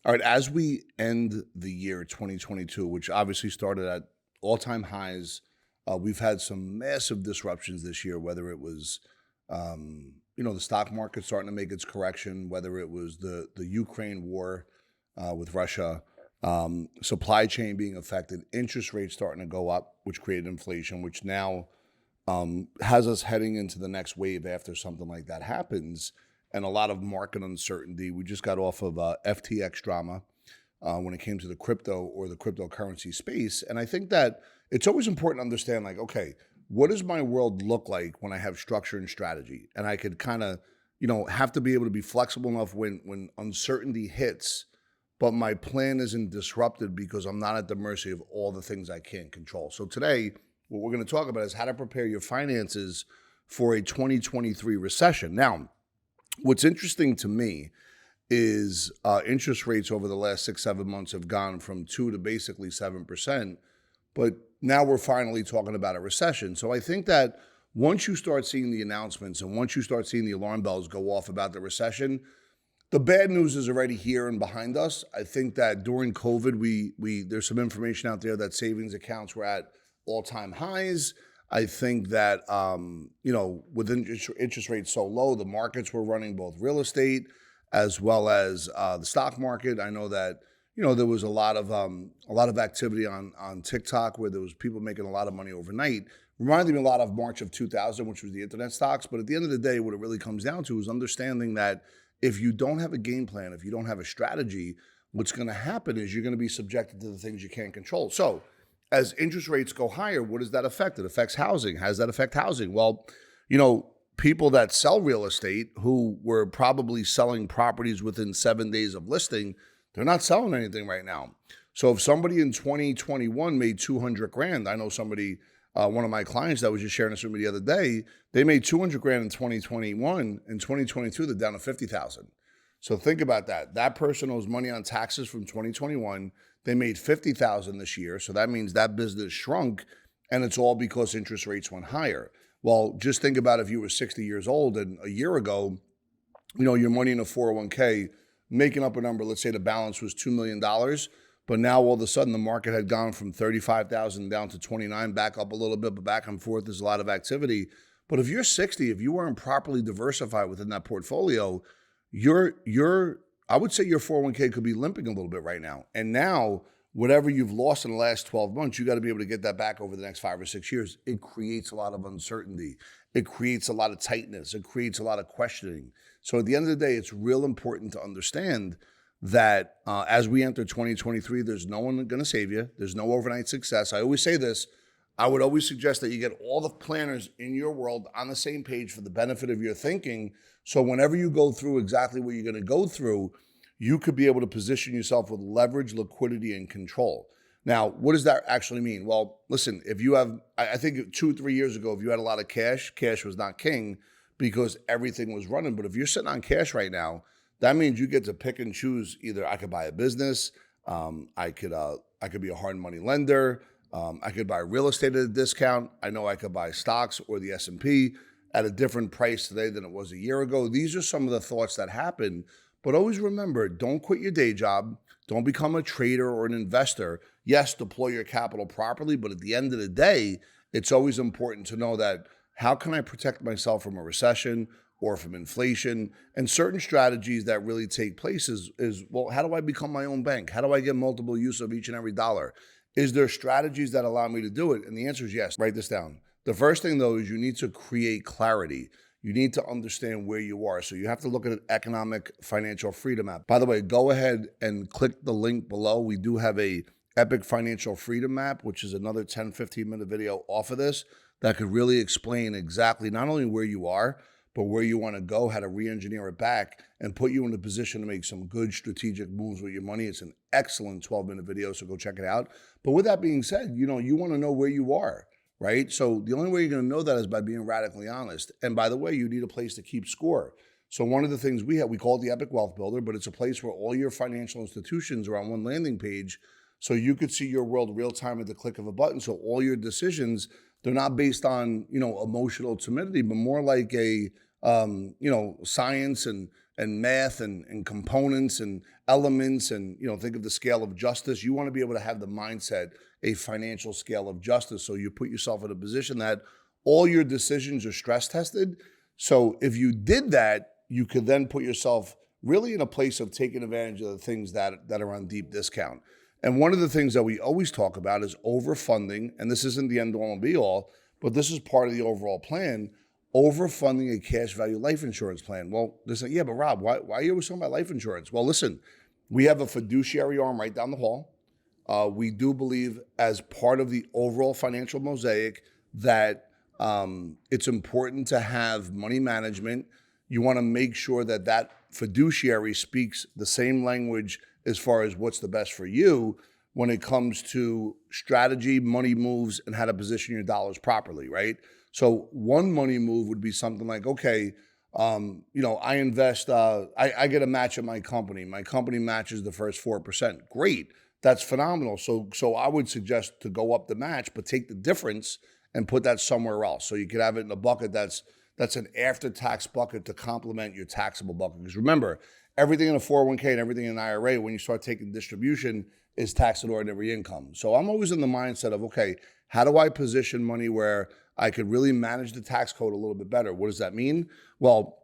All right, as we end the year 2022, which obviously started at all-time highs, we've had some massive disruptions this year, whether it was, the stock market starting to make its correction, whether it was the Ukraine war with Russia, supply chain being affected, interest rates starting to go up, which created inflation, which now has us heading into the next wave after something like that happens, and a lot of market uncertainty. We just got off of FTX drama when it came to the crypto or the cryptocurrency space. And I think that it's always important to understand, like, okay, what does my world look like when I have structure and strategy? And I could kind of, have to be able to be flexible enough when uncertainty hits, but my plan isn't disrupted because I'm not at the mercy of all the things I can't control. So today, what we're going to talk about is how to prepare your finances for a 2023 recession. Now, what's interesting to me is interest rates over the last 6-7 months have gone from 2 to basically 7%, but now we're finally talking about a recession. So I think that once you start seeing the announcements and once you start seeing the alarm bells go off about the recession, the bad news is already here and behind us. I think that during COVID, there's some information out there that savings accounts were at all-time highs. I think that, with interest rates so low, the markets were running both real estate as well as the stock market. I know that, there was a lot of activity on TikTok where there was people making a lot of money overnight. Reminded me a lot of March of 2000, which was the internet stocks. But at the end of the day, what it really comes down to is understanding that if you don't have a game plan, if you don't have a strategy, what's going to happen is you're going to be subjected to the things you can't control. So as interest rates go higher, what does that affect? It affects housing. How does that affect housing? Well, people that sell real estate who were probably selling properties within 7 days of listing, they're not selling anything right now. So if somebody in 2021 made 200 grand, I know somebody, one of my clients that was just sharing this with me the other day, they made 200 grand in 2021. In 2022, they're down to 50,000. So think about that. That person owes money on taxes from 2021. They made 50,000 this year. So that means that business shrunk, and it's all because interest rates went higher. Well, just think about if you were 60 years old and a year ago, your money in a 401k, making up a number, let's say the balance was $2 million, but now all of a sudden the market had gone from 35,000 down to 29, back up a little bit, but back and forth, there's a lot of activity. But if you're 60, if you weren't properly diversified within that portfolio, I would say your 401k could be limping a little bit right now. And now, whatever you've lost in the last 12 months, you got to be able to get that back over the next 5 or 6 years. It creates a lot of uncertainty. It creates a lot of tightness. It creates a lot of questioning. So at the end of the day, it's real important to understand that as we enter 2023, there's no one going to save you. There's no overnight success. I always say this. I would always suggest that you get all the planners in your world on the same page for the benefit of your thinking. So whenever you go through exactly what you're going to go through, you could be able to position yourself with leverage, liquidity, and control. Now, what does that actually mean? Well, listen, if you have, I think 2-3 years ago, if you had a lot of cash was not king because everything was running. But if you're sitting on cash right now, that means you get to pick and choose. Either I could buy a business, I could be a hard money lender, I could buy real estate at a discount. I know I could buy stocks or the S&P at a different price today than it was a year ago. These are some of the thoughts that happen. But always remember, don't quit your day job. Don't become a trader or an investor. Yes, deploy your capital properly, but at the end of the day, it's always important to know that how can I protect myself from a recession or from inflation? And certain strategies that really take place is well, how do I become my own bank? How do I get multiple use of each and every dollar? Is there strategies that allow me to do it? And the answer is yes. Write this down. The first thing, though, is you need to create clarity. You need to understand where you are. So you have to look at an economic financial freedom map. By the way, go ahead and click the link below. We do have a epic financial freedom map, which is another 10, 15-minute video off of this that could really explain exactly not only where you are, but where you want to go, how to re-engineer it back and put you in a position to make some good strategic moves with your money. It's an excellent 12-minute video, so go check it out. But with that being said, you want to know where you are, right? So the only way you're going to know that is by being radically honest. And by the way, you need a place to keep score. So one of the things we call it the Epic Wealth Builder, but it's a place where all your financial institutions are on one landing page. So you could see your world real time at the click of a button. So all your decisions, they're not based on, emotional timidity, but more like a, science and math and components and elements and, think of the scale of justice. You want to be able to have the mindset, a financial scale of justice. So you put yourself in a position that all your decisions are stress tested. So if you did that, you could then put yourself really in a place of taking advantage of the things that are on deep discount. And one of the things that we always talk about is overfunding, and this isn't the end all and be all, but this is part of the overall plan, overfunding a cash value life insurance plan. Well, listen, yeah, but Rob, why are you always talking about life insurance? Well, listen, we have a fiduciary arm right down the hall. We do believe as part of the overall financial mosaic that it's important to have money management. You want to make sure that that fiduciary speaks the same language as far as what's the best for you when it comes to strategy, money moves, and how to position your dollars properly, right? So one money move would be something like, okay, I invest, I get a match at my company. My company matches the first 4%. Great. That's phenomenal. So I would suggest to go up the match, but take the difference and put that somewhere else. So you could have it in a bucket that's an after-tax bucket to complement your taxable bucket. Because remember, everything in a 401k and everything in an IRA, when you start taking distribution, is taxed at ordinary income. So I'm always in the mindset of, okay, how do I position money where I could really manage the tax code a little bit better? What does that mean? Well,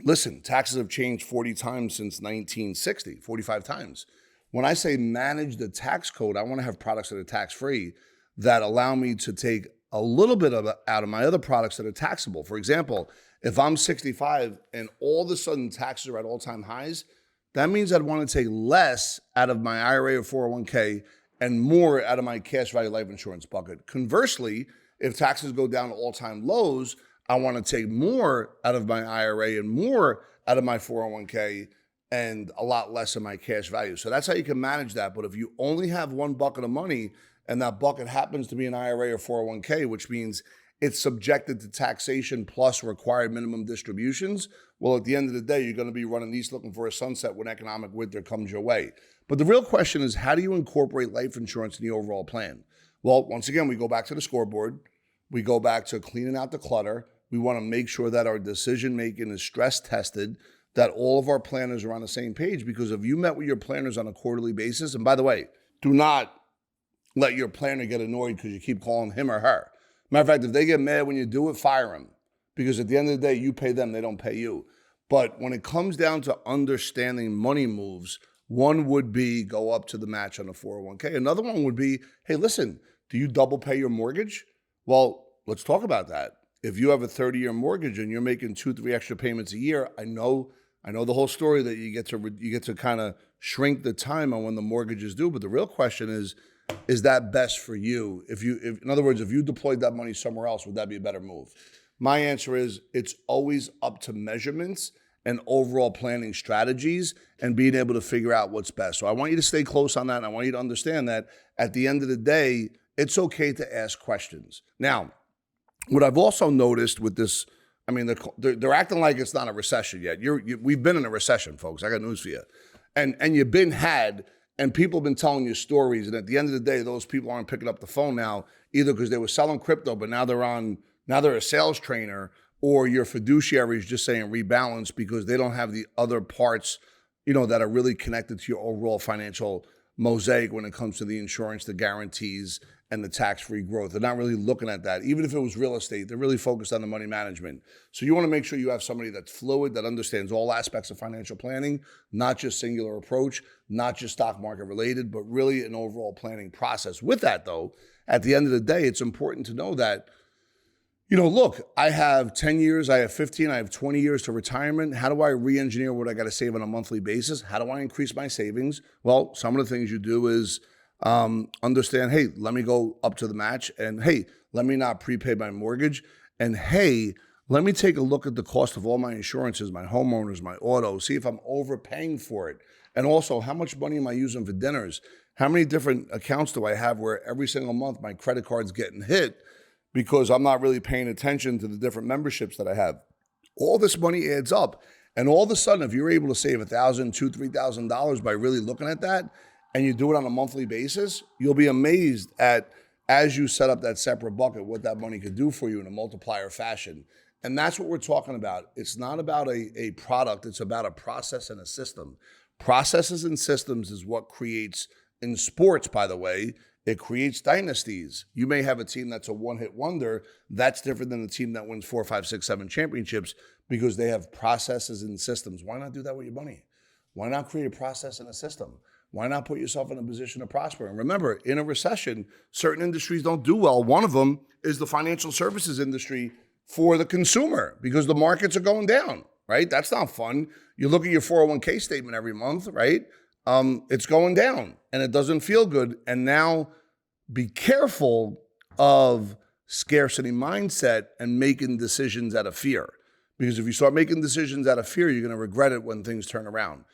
listen, taxes have changed 40 times since 1960, 45 times. When I say manage the tax code, I want to have products that are tax-free that allow me to take a little bit of out of my other products that are taxable. For example, if I'm 65 and all of a sudden taxes are at all-time highs, that means I'd want to take less out of my IRA or 401k and more out of my cash value life insurance bucket. Conversely, if taxes go down to all-time lows, I want to take more out of my IRA and more out of my 401k and a lot less of my cash value. So that's how you can manage that. But if you only have one bucket of money and that bucket happens to be an IRA or 401k, which means it's subjected to taxation plus required minimum distributions, well, at the end of the day, you're going to be running east looking for a sunset when economic winter comes your way. But the real question is, how do you incorporate life insurance in the overall plan? Well, once again, we go back to the scoreboard. We go back to cleaning out the clutter. We want to make sure that our decision-making is stress tested, that all of our planners are on the same page, because if you met with your planners on a quarterly basis, and by the way, do not let your planner get annoyed because you keep calling him or her. Matter of fact, if they get mad when you do it, fire them. Because at the end of the day, you pay them, they don't pay you. But when it comes down to understanding money moves, one would be go up to the match on a 401k. Another one would be, hey, listen, do you double pay your mortgage? Well, let's talk about that. If you have a 30-year mortgage and you're making 2-3 extra payments a year, I know the whole story that you get to kind of shrink the time on when the mortgage is due. But the real question is that best for you? If in other words, if you deployed that money somewhere else, would that be a better move? My answer is it's always up to measurements and overall planning strategies and being able to figure out what's best. So I want you to stay close on that. And I want you to understand that at the end of the day, it's okay to ask questions. Now, what I've also noticed with this, I mean, they're acting like it's not a recession yet. We've been in a recession, folks. I got news for you. And you've been had, and people have been telling you stories. And at the end of the day, those people aren't picking up the phone now, either because they were selling crypto, but now they're a sales trainer, or your fiduciary is just saying rebalance because they don't have the other parts, that are really connected to your overall financial mosaic when it comes to the insurance, the guarantees, and the tax-free growth. They're not really looking at that. Even if it was real estate, they're really focused on the money management. So you want to make sure you have somebody that's fluid, that understands all aspects of financial planning, not just singular approach, not just stock market related, but really an overall planning process. With that, though, at the end of the day, it's important to know that, look, I have 10 years, I have 15, I have 20 years to retirement. How do I re-engineer what I got to save on a monthly basis? How do I increase my savings? Well, some of the things you do is understand, hey, let me go up to the match, and hey, let me not prepay my mortgage, and hey, let me take a look at the cost of all my insurances, my homeowners, my auto, see if I'm overpaying for it. And also, how much money am I using for dinners? How many different accounts do I have where every single month my credit card's getting hit because I'm not really paying attention to the different memberships that I have? All this money adds up. And all of a sudden, if you're able to save $1,000, $2,000, $3,000 by really looking at that, and you do it on a monthly basis, you'll be amazed at, as you set up that separate bucket, what that money could do for you in a multiplier fashion. And that's what we're talking about. It's not about a product, it's about a process and a system. Processes and systems is what creates, in sports, by the way, it creates dynasties. You may have a team that's a one-hit wonder. That's different than a team that wins 4, 5, 6, 7 championships because they have processes and systems. Why not do that with your money? Why not create a process and a system? Why not put yourself in a position to prosper? And remember, in a recession, certain industries don't do well. One of them is the financial services industry for the consumer because the markets are going down, right? That's not fun. You look at your 401k statement every month, right? It's going down and it doesn't feel good. And now be careful of scarcity mindset and making decisions out of fear. Because if you start making decisions out of fear, you're going to regret it when things turn around.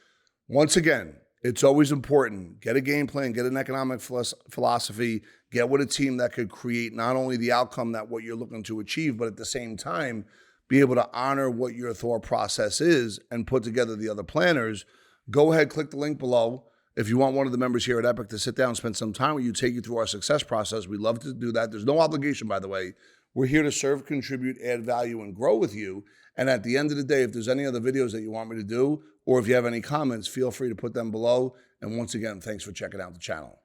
Once again, it's always important. Get a game plan, get an economic philosophy, get with a team that could create not only the outcome that what you're looking to achieve, but at the same time, be able to honor what your thought process is and put together the other planners. Go ahead, click the link below. If you want one of the members here at Epic to sit down and spend some time with you, take you through our success process, we'd love to do that. There's no obligation, by the way. We're here to serve, contribute, add value, and grow with you. And at the end of the day, if there's any other videos that you want me to do, or if you have any comments, feel free to put them below. And once again, thanks for checking out the channel.